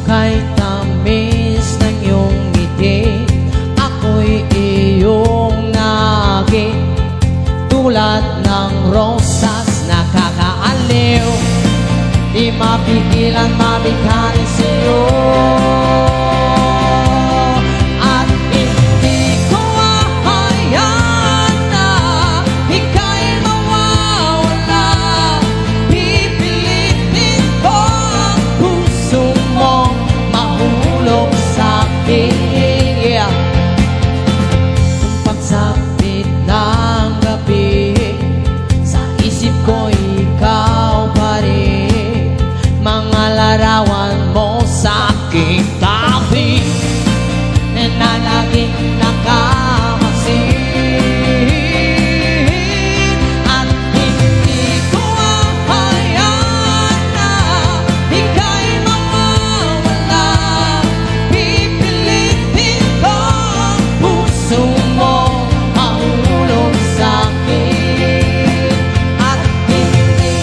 Kahit tamis ng iyong ngiti, ako'y iyong nagi. Tulad ng rosas nakakaaliw, di mapigilan mabighan sa'yo. At hindi ko ahayaan na ika'y mawawala. Pipilitin ko ang puso mo mahulog sa'kin. Kung pagsapit ng gabi, sa isip ko ikaw pa rin. Mga larawan mo sa aking tabi na laging nakamasid. At hindi ko ahayaan na ika'y mawawala. Pipilitin ko ang puso mo mahulog sa'kin. At hindi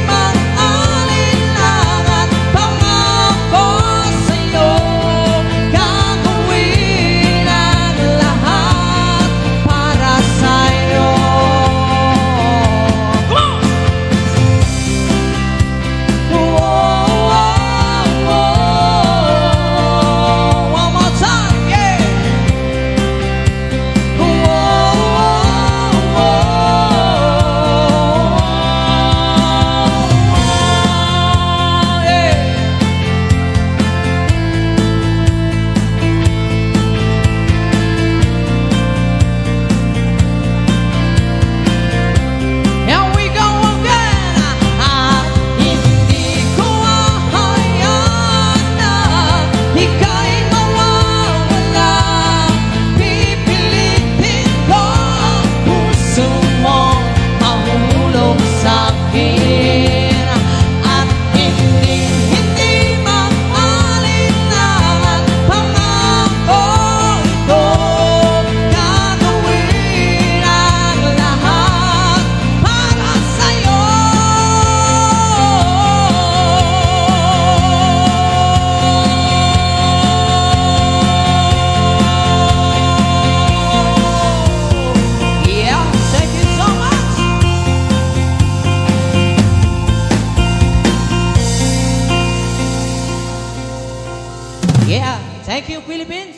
mag-alinlangan, pangako sa'yo, gagawin ang lahat para sa'yo. Come on! One more time, yeah! Here we go again. At hindi ko ahayaan na ika'y mawawala. Pipilitin ko ang puso mo mahulog sa'kin. At hindi mag-alinlangan, pangako ito, gagawin ang lahat para sa'yo. Yeah, thank you so much. Yeah, thank you, Philippines.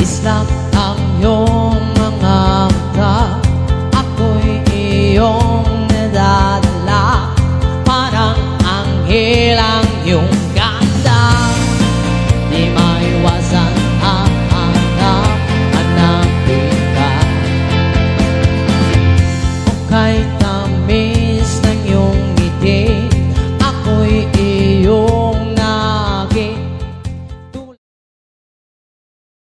Islap ang iyong mga mata, ako'y iyong nadadala. Parang anghel ang iyong ganda, di maiwasan hanapin ka. Kung kahit tamis ng iyong ngiti, ako'y